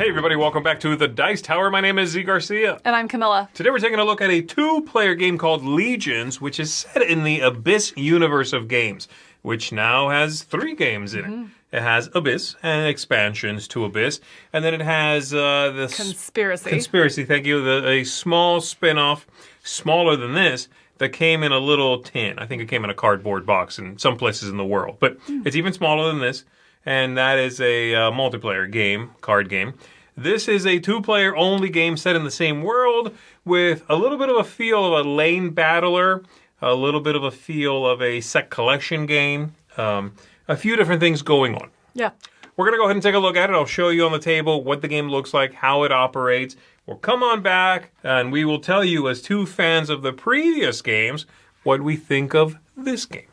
Hey everybody, welcome back to the Dice Tower. My name is Zee Garcia. And I'm Camilla. Today we're taking a look at a two-player game called Legions, which is set in the Abyss universe of games, which now has 3 games in it. It has Abyss and expansions to Abyss, and then it has this... Conspiracy. Conspiracy, thank you. A small spin-off, smaller than this, that came in a little tin. I think it came in a cardboard box in some places in the world, but it's even smaller than this, and that is a multiplayer game, card game. This is a 2-player only game set in the same world with a little bit of a feel of a lane battler, a little bit of a feel of a set collection game, a few different things going on. Yeah. We're going to go ahead and take a look at it. I'll show you on the table what the game looks like, how it operates. We'll come on back and we will tell you, as 2 fans of the previous games, what we think of this game.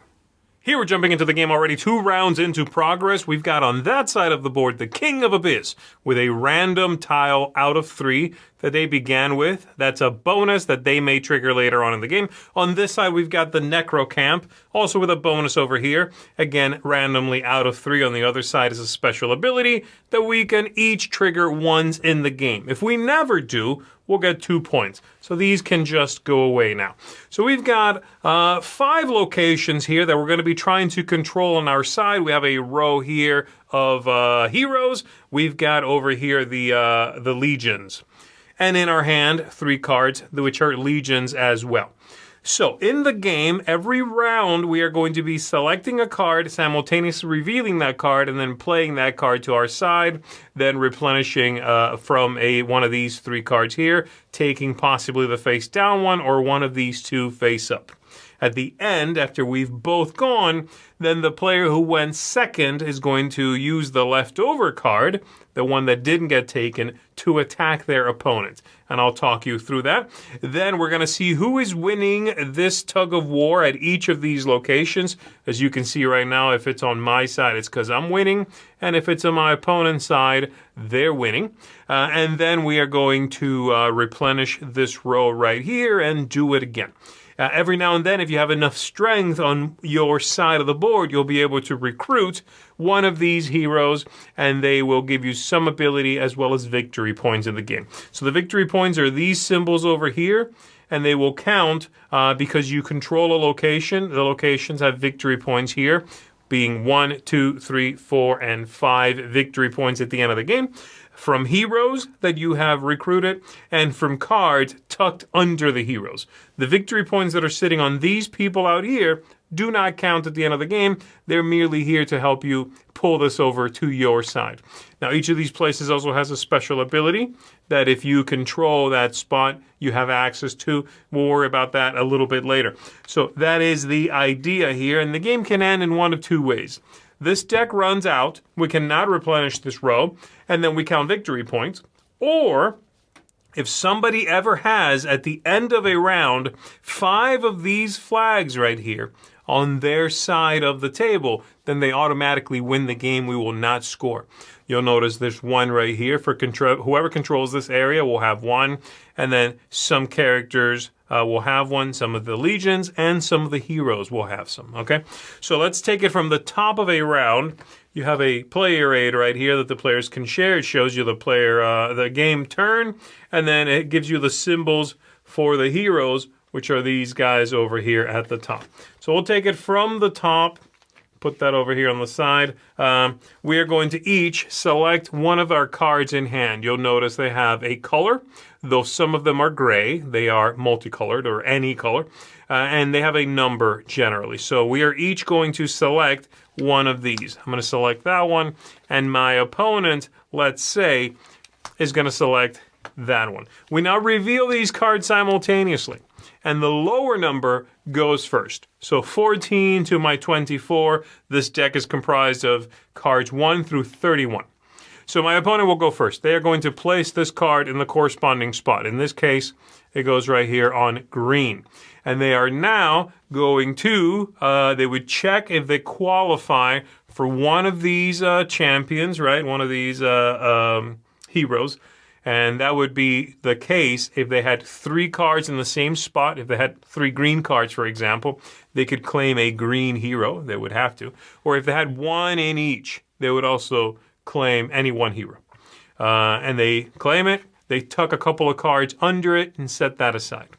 Here we're jumping into the game already 2 rounds into progress. We've got on that side of the board the King of Abyss with a random tile out of 3 that they began with. That's a bonus that they may trigger later on in the game. On this side we've got the Necro Camp, also with a bonus over here. Again, randomly out of 3. On the other side is a special ability that we can each trigger once in the game. If we never do, we'll get 2 points. So these can just go away now. So we've got 5 locations here that we're going to be trying to control on our side. We have a row here of heroes. We've got over here the legions. And in our hand, 3 cards, which are legions as well. So in the game, every round we are going to be selecting a card, simultaneously revealing that card, and then playing that card to our side, then replenishing from one of these 3 cards here, taking possibly the face down one or one of these 2 face up. At the end, after we've both gone, then the player who went second is going to use the leftover card, the one that didn't get taken, to attack their opponent. And I'll talk you through that. Then we're going to see who is winning this tug of war at each of these locations. As you can see right now, if it's on my side, it's because I'm winning. And if it's on my opponent's side, they're winning. And then we are going to replenish this row right here and do it again. Every now and then, if you have enough strength on your side of the board, you'll be able to recruit one of these heroes, and they will give you some ability as well as victory points in the game. So the victory points are these symbols over here, and they will count because you control a location. The locations have victory points here, being 1, 2, 3, 4, and 5 victory points at the end of the game. From heroes that you have recruited, and from cards tucked under the heroes. The victory points that are sitting on these people out here do not count at the end of the game. They're merely here to help you pull this over to your side. Now, each of these places also has a special ability that if you control that spot, you have access to. We'll worry about that a little bit later. So that is the idea here, and the game can end in one of 2 ways. This deck runs out, we cannot replenish this row, and then we count victory points. Or, if somebody ever has, at the end of a round, 5 of these flags right here on their side of the table, then they automatically win the game. We will not score. You'll notice there's 1 right here for control. Whoever controls this area will have 1, and then some characters will have 1, some of the legions, and some of the heroes will have some, okay? So let's take it from the top of a round. You have a player aid right here that the players can share. It shows you the player, the game turn, and then it gives you the symbols for the heroes, which are these guys over here at the top. So we'll take it from the top, put that over here on the side. We are going to each select one of our cards in hand. You'll notice they have a color, though some of them are gray. They are multicolored or any color, and they have a number generally. So we are each going to select one of these. I'm going to select that one, and my opponent, let's say, is going to select that one. We now reveal these cards simultaneously, and the lower number goes first. So 14 to my 24, this deck is comprised of cards 1 through 31. So my opponent will go first. They are going to place this card in the corresponding spot. In this case, it goes right here on green. And they are now going to, they would check if they qualify for one of these champions, right? One of these heroes. And that would be the case if they had 3 cards in the same spot. If they had 3 green cards, for example, they could claim a green hero. They would have to. Or if they had 1 in each, they would also claim any 1 hero. and they claim it. They tuck a couple of cards under it and set that aside.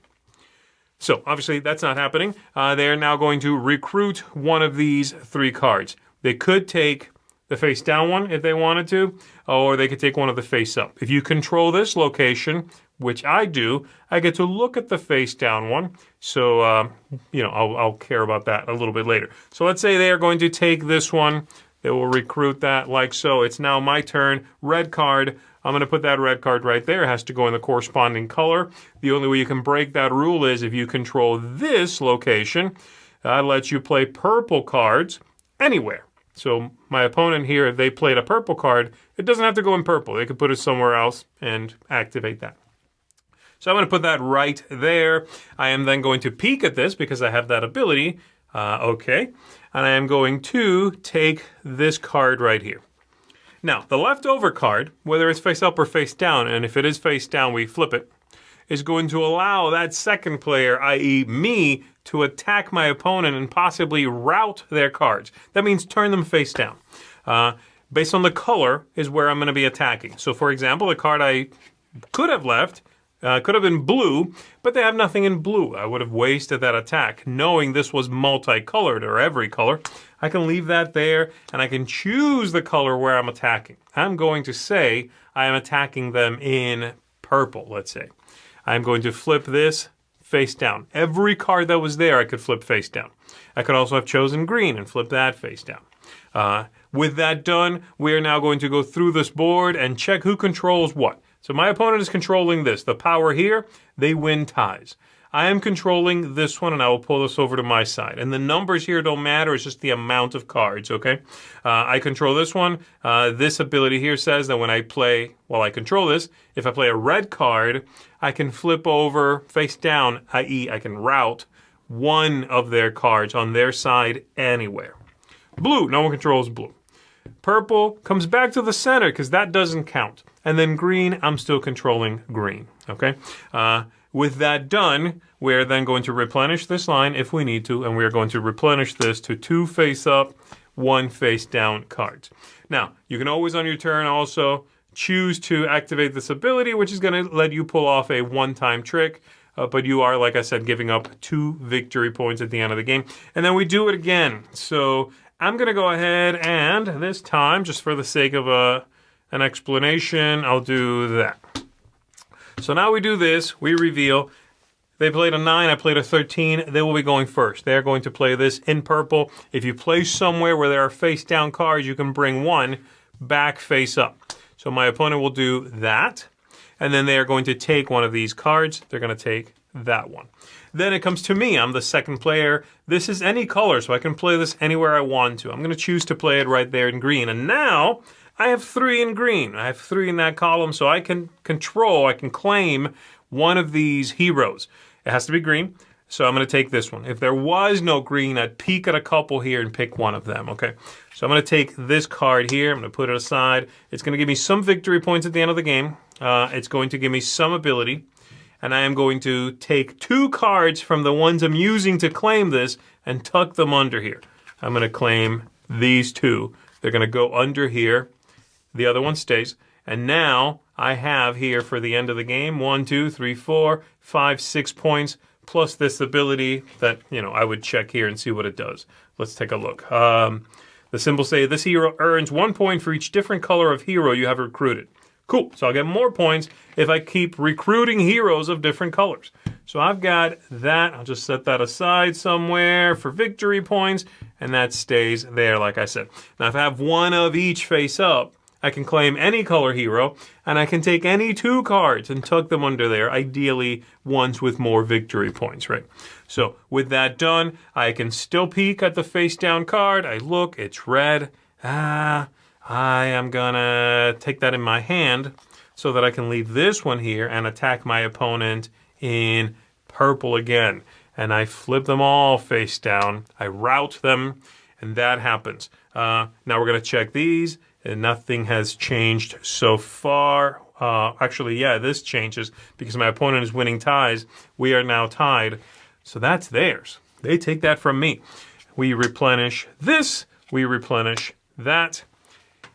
So obviously that's not happening. They're now going to recruit one of these 3 cards. They could take the face down one if they wanted to, or they could take one of the face up. If you control this location, which I do, I get to look at the face down one. So, I'll care about that a little bit later. So let's say they are going to take this one. They will recruit that like so. It's now my turn. Red card. I'm going to put that red card right there. It has to go in the corresponding color. The only way you can break that rule is if you control this location. That lets you play purple cards anywhere. So my opponent here, if they played a purple card, it doesn't have to go in purple. They could put it somewhere else and activate that. So I'm going to put that right there. I am then going to peek at this because I have that ability. Okay. And I am going to take this card right here. Now, the leftover card, whether it's face up or face down, and if it is face down, we flip it, is going to allow that second player, i.e. me, to attack my opponent and possibly rout their cards. That means turn them face down. Based on the color is where I'm going to be attacking. So, for example, the card I could have left could have been blue, but they have nothing in blue. I would have wasted that attack. Knowing this was multicolored, or every color, I can leave that there, and I can choose the color where I'm attacking. I'm going to say I am attacking them in purple, let's say. I'm going to flip this face down. Every card that was there, I could flip face down. I could also have chosen green and flip that face down. With that done, we are now going to go through this board and check who controls what. So my opponent is controlling this. The power here, they win ties. I am controlling this one, and I will pull this over to my side. And the numbers here don't matter. It's just the amount of cards, okay? I control this one. This ability here says that when I play, while I control this, if I play a red card, I can flip over face down, i.e. I can route one of their cards on their side anywhere. Blue, no one controls blue. Purple comes back to the center because that doesn't count. And then green, I'm still controlling green, okay? With that done, we're then going to replenish this line if we need to, and we're going to replenish this to 2 face up, 1 face down cards. Now, you can always on your turn also choose to activate this ability, which is going to let you pull off a one-time trick, but you are, like I said, giving up 2 victory points at the end of the game. And then we do it again. So I'm going to go ahead and this time, just for the sake of an explanation, I'll do that. So now we do this, we reveal. They played a 9, I played a 13. They will be going first. They're going to play this in purple. If you play somewhere where there are face down cards, you can bring 1 back face up. So my opponent will do that. And then they are going to take one of these cards. They're going to take that one. Then it comes to me. I'm the second player. This is any color, so I can play this anywhere I want to. I'm going to choose to play it right there in green. And now I have 3 in green. I have 3 in that column, so I can claim one of these heroes. It has to be green, so I'm going to take this one. If there was no green, I'd peek at a couple here and pick one of them, okay? So I'm going to take this card here. I'm going to put it aside. It's going to give me some victory points at the end of the game. It's going to give me some ability, and I am going to take 2 cards from the ones I'm using to claim this and tuck them under here. I'm going to claim these 2. They're going to go under here. The other one stays. And now I have here for the end of the game 1, 2, 3, 4, 5, 6 points plus this ability that, I would check here and see what it does. Let's take a look. The symbols say this hero earns 1 point for each different color of hero you have recruited. Cool. So I'll get more points if I keep recruiting heroes of different colors. So I've got that. I'll just set that aside somewhere for victory points, and that stays there, like I said. Now, if I have 1 of each face up, I can claim any color hero, and I can take any 2 cards and tuck them under there, ideally ones with more victory points, right? So with that done, I can still peek at the face down card. I look, it's red. I am gonna take that in my hand so that I can leave this one here and attack my opponent in purple again. And I flip them all face down. I rout them, and that happens. Now we're gonna check these. And nothing has changed so far. Actually, yeah, this changes because my opponent is winning ties. We are now tied. So that's theirs. They take that from me. We replenish this. We replenish that.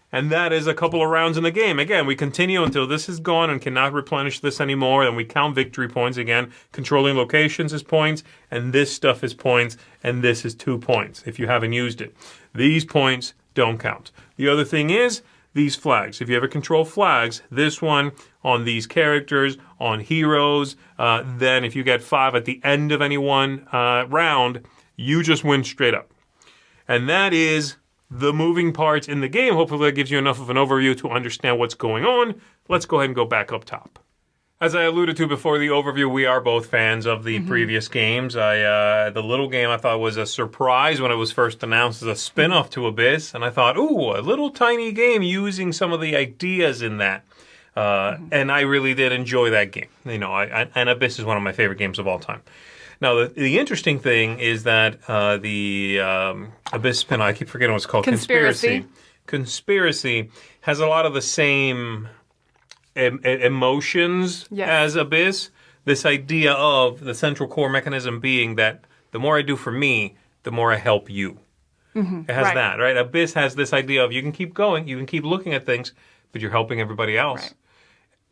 And that is a couple of rounds in the game. Again, we continue until this is gone and cannot replenish this anymore. Then we count victory points. Again, controlling locations is points, and this stuff is points, and this is 2 points if you haven't used it. These points don't count. The other thing is these flags. If you ever control flags, this one on these characters, on heroes, then if you get 5 at the end of any one round, you just win straight up. And that is the moving parts in the game. Hopefully that gives you enough of an overview to understand what's going on. Let's go ahead and go back up top. As I alluded to before the overview, we are both fans of the previous games. The little game I thought was a surprise when it was first announced as a spin-off to Abyss. And I thought, ooh, a little tiny game using some of the ideas in that. And I really did enjoy that game. You know, and Abyss is one of my favorite games of all time. Now, the interesting thing is that the Abyss spin-off, I keep forgetting what it's called. Conspiracy has a lot of the same emotions as Abyss. This idea of the central core mechanism being that the more I do for me, the more I help you. It has that, right? Abyss has this idea of you can keep going, you can keep looking at things, but you're helping everybody else. Right.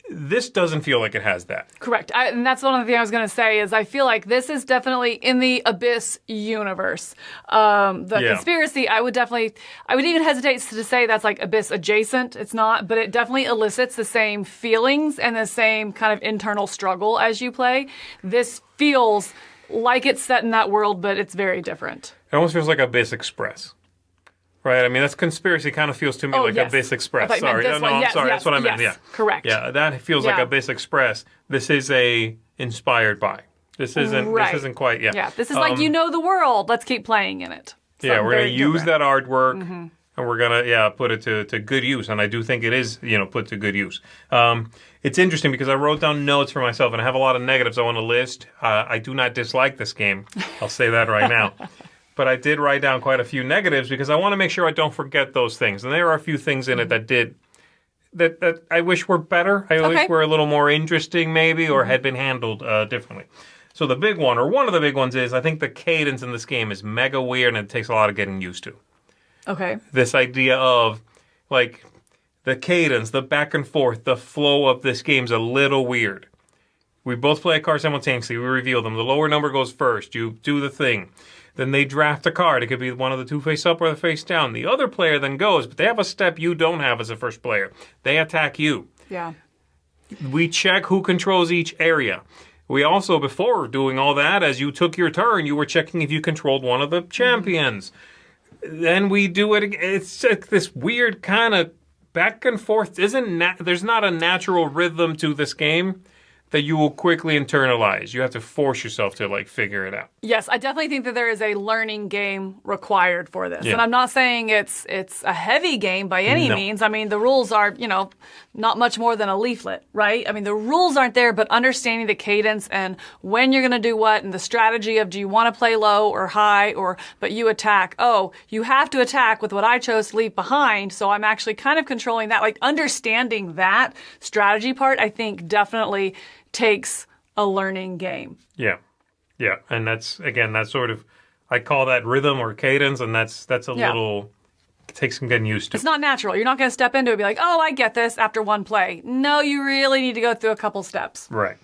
This doesn't feel like it has that. Correct. And that's one of the things I was going to say is I feel like this is definitely in the Abyss universe. Conspiracy, I would even hesitate to say that's like Abyss adjacent. It's not, but it definitely elicits the same feelings and the same kind of internal struggle as you play. This feels like it's set in that world, but it's very different. It almost feels like Abyss Express. Right, I mean, that's Conspiracy kind of feels to me like Abyss Express. Sorry, I'm sorry, that's what I meant, yeah. Correct. Yeah, that feels like Abyss Express. This is inspired by. This isn't quite, Yeah, this is like, you know the world, let's keep playing in it. We're going to use that artwork, and we're going to, put it to good use, and I do think it is, put to good use. It's interesting because I wrote down notes for myself, and I have a lot of negatives I want to list. I do not dislike this game. I'll say that right now. But I did write down quite a few negatives because I want to make sure I don't forget those things. And there are a few things in it that I wish were better. I wish were a little more interesting maybe or had been handled differently. So the big one, or one of the big ones is I think the cadence in this game is mega weird and it takes a lot of getting used to. Okay. This idea of like the cadence, the back and forth, the flow of this game's a little weird. We both play a card simultaneously. We reveal them. The lower number goes first. You do the thing. Then they draft a card. It could be one of the two face up or the face down. The other player then goes, but they have a step you don't have as a first player. They attack you. Yeah. We check who controls each area. We also, before doing all that, as you took your turn, you were checking if you controlled one of the champions. Then we do it again. It's like this weird kind of back and forth. There's not a natural rhythm to this game that you will quickly internalize. You have to force yourself to figure it out. Yes, I definitely think that there is a learning game required for this. Yeah. And I'm not saying it's a heavy game by any means. I mean, the rules are, not much more than a leaflet, right? I mean, the rules aren't there, but understanding the cadence and when you're going to do what and the strategy of do you want to play low or high but you attack. Oh, you have to attack with what I chose to leave behind. So I'm actually kind of controlling that. Like understanding that strategy part, I think definitely takes a learning game. Yeah. Yeah. And that's sort of, I call that rhythm or cadence, and that's a little, it takes some getting used to. It's not natural. You're not going to step into it and be like, oh, I get this after one play. No, you really need to go through a couple steps. Right.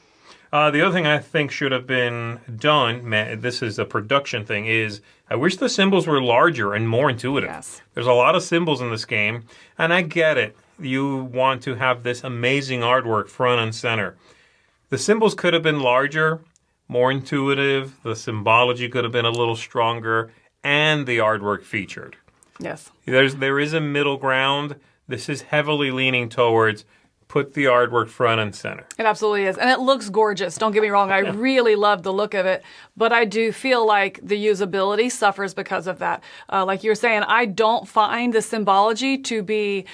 The other thing I think should have been done, this is a production thing, is I wish the symbols were larger and more intuitive. Yes. There's a lot of symbols in this game, and I get it. You want to have this amazing artwork front and center. The symbols could have been larger, more intuitive. The symbology could have been a little stronger, and the artwork featured. Yes. There is a middle ground. This is heavily leaning towards put the artwork front and center. It absolutely is. And it looks gorgeous. Don't get me wrong. I really love the look of it. But I do feel like the usability suffers because of that. Like you were saying, I don't find the symbology to be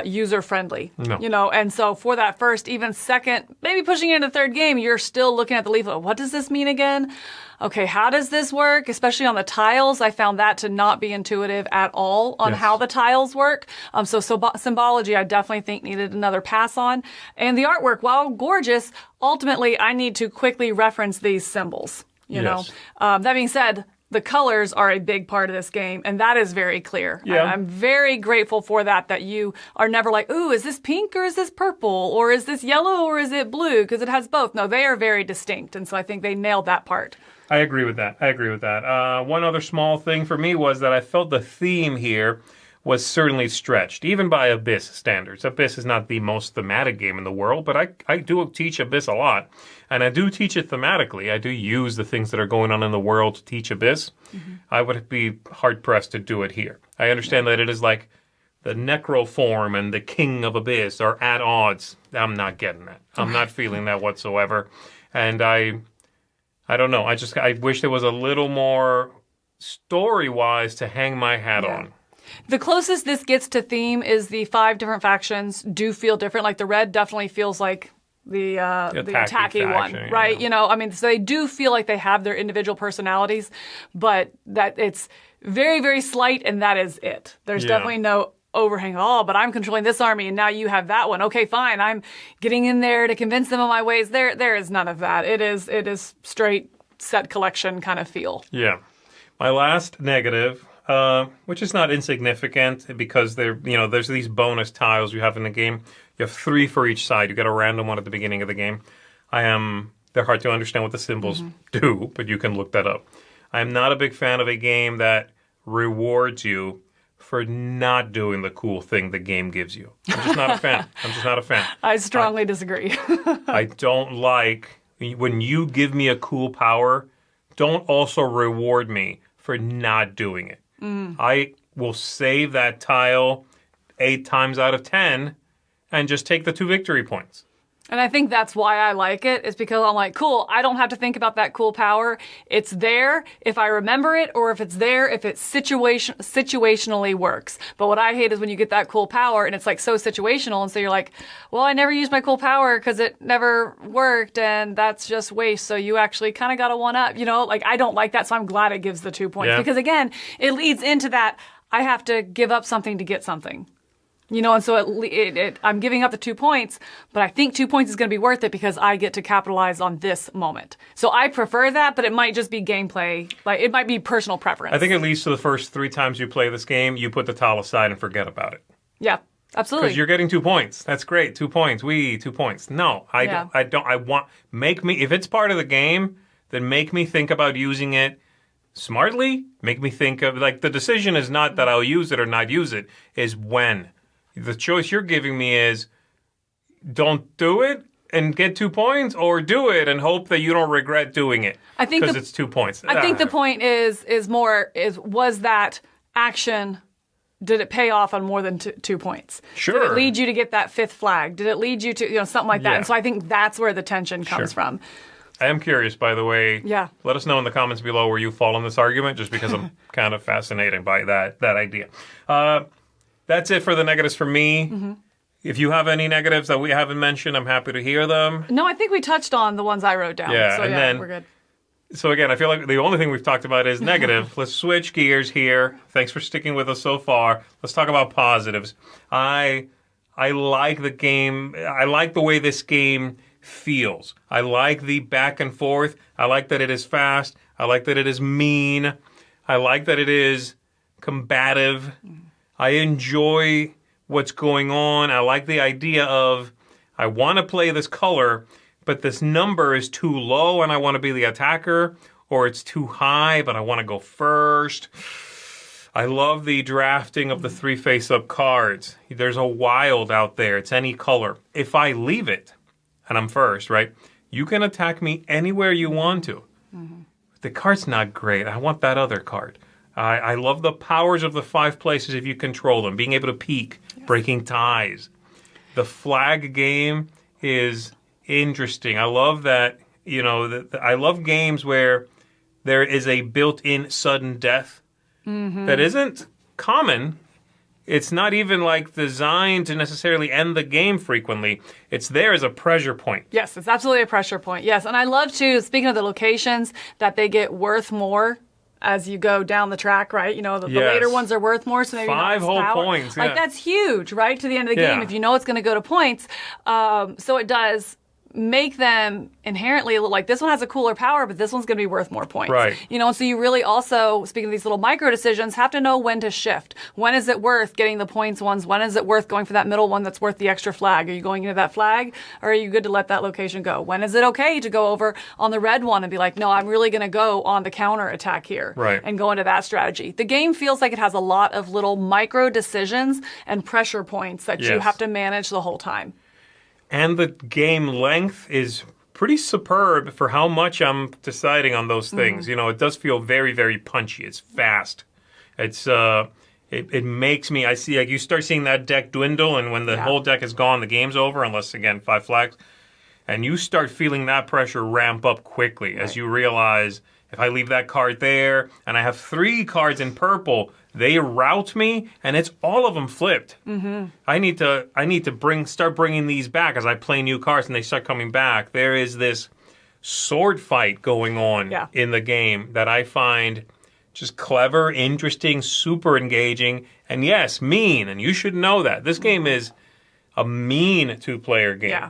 user-friendly. No. And so for that first, even second, maybe pushing into third game, you're still looking at the leaflet. What does this mean again? Okay, how does this work? Especially on the tiles, I found that to not be intuitive at all on how the tiles work. So symbology, I definitely think needed another pass on. And the artwork, while gorgeous, ultimately I need to quickly reference these symbols. You know. That being said, the colors are a big part of this game, and that is very clear. Yeah. I'm very grateful for that you are never like, ooh, is this pink or is this purple? Or is this yellow or is it blue? Because it has both. No, they are very distinct, and so I think they nailed that part. I agree with that. One other small thing for me was that I felt the theme here was certainly stretched, even by Abyss standards. Abyss is not the most thematic game in the world, but I do teach Abyss a lot. And I do teach it thematically. I do use the things that are going on in the world to teach Abyss. Mm-hmm. I would be hard-pressed to do it here. I understand that it is like the Necroform and the King of Abyss are at odds. I'm not getting that. I'm not feeling that whatsoever. And I don't know. I wish there was a little more story-wise to hang my hat on. The closest this gets to theme is the 5 different factions do feel different. Like the red definitely feels like the attacky one, right? Yeah. You know, I mean, so they do feel like they have their individual personalities, but that it's very, very slight, and that is it. There's definitely no overhang. Oh, but I'm controlling this army, and now you have that one. Okay, fine. I'm getting in there to convince them of my ways. There is none of that. It is straight set collection kind of feel. Yeah. My last negative, which is not insignificant because there's these bonus tiles you have in the game. You have 3 for each side. You get a random one at the beginning of the game. They're hard to understand what the symbols do, but you can look that up. I am not a big fan of a game that rewards you for not doing the cool thing the game gives you. I'm just not a fan. I strongly disagree. I don't like when you give me a cool power, don't also reward me for not doing it. I will save that tile 8 times out of 10 and just take the 2 victory points. And I think that's why I like it, is because I'm like, cool, I don't have to think about that cool power. It's there if I remember it, or if it's there if it situationally works. But what I hate is when you get that cool power and it's like so situational, and so you're like, well, I never used my cool power because it never worked, and that's just waste. So you actually kind of got a 1-up, like I don't like that. So I'm glad it gives the 2 points because again, it leads into that I have to give up something to get something. And so I'm giving up the 2 points, but I think 2 points is going to be worth it because I get to capitalize on this moment. So I prefer that, but it might just be gameplay. Like it might be personal preference. I think at least to the first 3 times you play this game, you put the tile aside and forget about it. Yeah, absolutely. Because you're getting 2 points. That's great. 2 points. 2 points. No, I don't. If it's part of the game, then make me think about using it smartly. Make me think of, the decision is not that I'll use it or not use it, is when. The choice you're giving me is don't do it and get 2 points, or do it and hope that you don't regret doing it. I think because it's 2 points. I think the point is was that action, did it pay off on more than 2 points? Sure. Did it lead you to get that 5th flag? Did it lead you to something like that? And so I think that's where the tension comes from. I am curious, by the way. Yeah. Let us know in the comments below where you fall on this argument, just because I'm kind of fascinated by that idea. That's it for the negatives for me. Mm-hmm. If you have any negatives that we haven't mentioned, I'm happy to hear them. No, I think we touched on the ones I wrote down. Yeah, so then we're good. So again, I feel like the only thing we've talked about is negative. Let's switch gears here. Thanks for sticking with us so far. Let's talk about positives. I like the game. I like the way this game feels. I like the back and forth. I like that it is fast. I like that it is mean. I like that it is combative. I enjoy what's going on. I like the idea of, I want to play this color, but this number is too low and I want to be the attacker, or it's too high, but I want to go first. I love the drafting of the 3 face-up cards. There's a wild out there. It's any color. If I leave it, and I'm first, right, you can attack me anywhere you want to. Mm-hmm. The card's not great. I want that other card. I love the powers of the 5 places if you control them. Being able to peek, breaking ties. The flag game is interesting. I love that, I love games where there is a built-in sudden death that isn't common. It's not even designed to necessarily end the game frequently. It's there as a pressure point. Yes, it's absolutely a pressure point. Yes, and I love too, speaking of the locations, that they get worth more as you go down the track, right? The later ones are worth more, so maybe 5 whole points. Yeah. That's huge, right? To the end of the game, if you know it's going to go to points. So it does make them inherently look like this one has a cooler power, but this one's going to be worth more points. Right. And so you really also, speaking of these little micro decisions, have to know when to shift. When is it worth getting the points ones? When is it worth going for that middle one that's worth the extra flag? Are you going into that flag, or are you good to let that location go? When is it okay to go over on the red one and be like, no, I'm really going to go on the counter attack here and go into that strategy? The game feels like it has a lot of little micro decisions and pressure points that you have to manage the whole time. And the game length is pretty superb for how much I'm deciding on those things. It does feel very, very punchy. It's fast. It's it makes me, I see, like, you start seeing that deck dwindle, and when the whole deck is gone, the game's over, unless, again, 5 flags. And you start feeling that pressure ramp up quickly as you realize, if I leave that card there, and I have 3 cards in purple, they rout me, and it's all of them flipped. I need to start bringing these back as I play new cards, and they start coming back. There is this sword fight going on in the game that I find just clever, interesting, super engaging, and yes, mean. And you should know that this game is a mean 2-player game.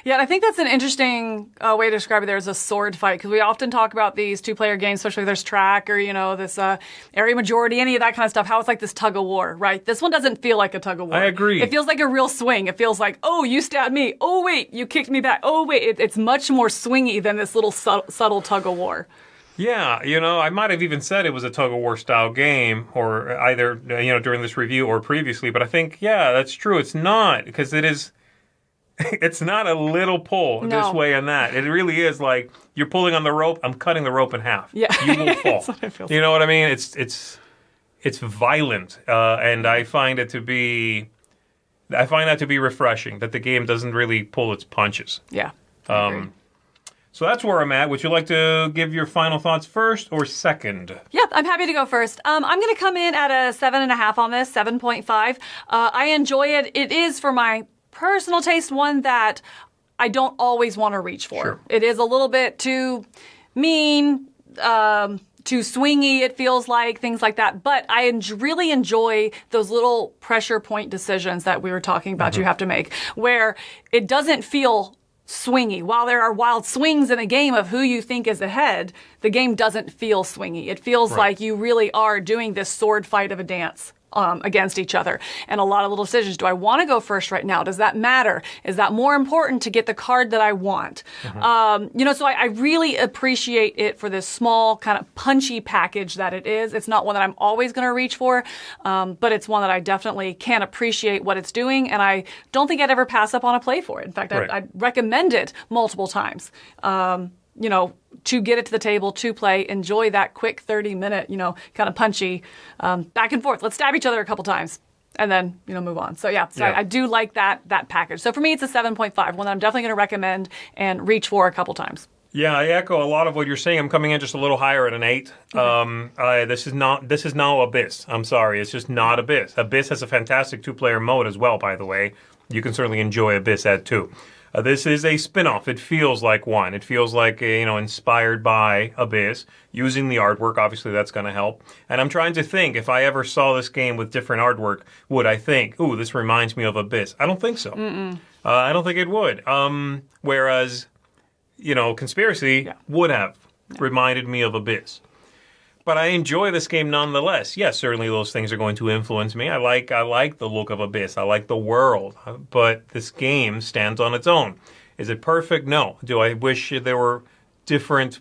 Yeah, and I think that's an interesting way to describe it there as a sword fight, because we often talk about these 2-player games, especially if there's track or, this area majority, any of that kind of stuff, how it's like this tug of war, right? This one doesn't feel like a tug of war. I agree. It feels like a real swing. It feels like, oh, you stabbed me. Oh, wait, you kicked me back. Oh, wait. It's much more swingy than this little subtle tug of war. Yeah, I might have even said it was a tug-of-war style game, or either, during this review or previously, but I think, that's true. It's not, because it is... It's not a little pull this way and that. It really is like, you're pulling on the rope, I'm cutting the rope in half. Yeah. You will fall. You know what I mean? It's violent, and I find that to be refreshing, that the game doesn't really pull its punches. Yeah. I agree. So that's where I'm at. Would you like to give your final thoughts first or second? Yeah, I'm happy to go first. I'm going to come in at a 7.5 on this, 7.5. I enjoy it. It is, for my personal taste, one that I don't always want to reach for. Sure. It is a little bit too mean, too swingy, it feels like, things like that. But I really enjoy those little pressure point decisions that we were talking about you have to make, where it doesn't feel swingy. While there are wild swings in a game of who you think is ahead, the game doesn't feel swingy. It feels like you really are doing this sword fight of a dance against each other. And a lot of little decisions. Do I want to go first right now? Does that matter? Is that more important to get the card that I want? So I really appreciate it for this small kind of punchy package that it is. It's not one that I'm always going to reach for, but it's one that I definitely can appreciate what it's doing. And I don't think I'd ever pass up on a play for it. In fact, I'd recommend it multiple times. To get it to the table, to play, enjoy that quick 30-minute, kind of punchy, back and forth. Let's stab each other a couple times and then, move on. So, I do like that package. So for me, it's a 7.5, one that I'm definitely going to recommend and reach for a couple times. Yeah, I echo a lot of what you're saying. I'm coming in just a little higher at an 8. This is no Abyss. I'm sorry, it's just not Abyss. Abyss has a fantastic 2-player mode as well, by the way. You can certainly enjoy Abyss at 2. This is a spin-off. It feels like one. It feels like, inspired by Abyss. Using the artwork, obviously that's going to help. And I'm trying to think, if I ever saw this game with different artwork, would I think, ooh, this reminds me of Abyss? I don't think so. I don't think it would. Whereas, Conspiracy would have reminded me of Abyss. But I enjoy this game nonetheless. Yes, certainly those things are going to influence me. I like the look of Abyss. I like the world. But this game stands on its own. Is it perfect? No. Do I wish there were different,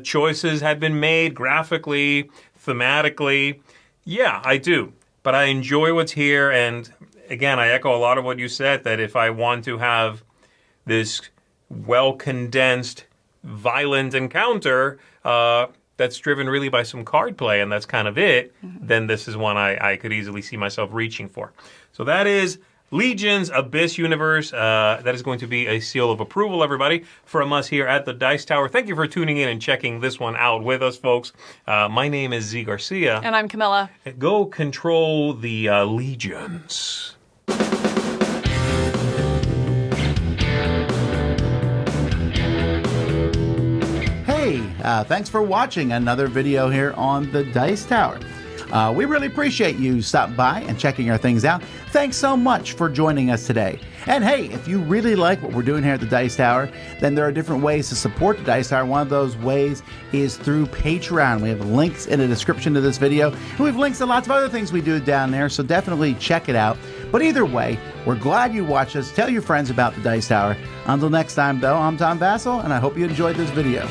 choices had been made graphically, thematically? Yeah, I do. But I enjoy what's here. And again, I echo a lot of what you said, that if I want to have this well-condensed, violent encounter, that's driven really by some card play, and that's kind of it, then this is one I could easily see myself reaching for. So that is Legion's Abyss Universe. That is going to be a seal of approval, everybody, from us here at the Dice Tower. Thank you for tuning in and checking this one out with us, folks. My name is Zee Garcia. And I'm Camilla. Go control the legions. Thanks for watching another video here on the Dice Tower. We really appreciate you stopping by and checking our things out. Thanks so much for joining us today. And hey, if you really like what we're doing here at the Dice Tower, then there are different ways to support the Dice Tower. One of those ways is through Patreon. We have links in the description to this video, and we have links to lots of other things we do down there, so definitely check it out. But either way, we're glad you watched us. Tell your friends about the Dice Tower. Until next time, though, I'm Tom Vassell, and I hope you enjoyed this video.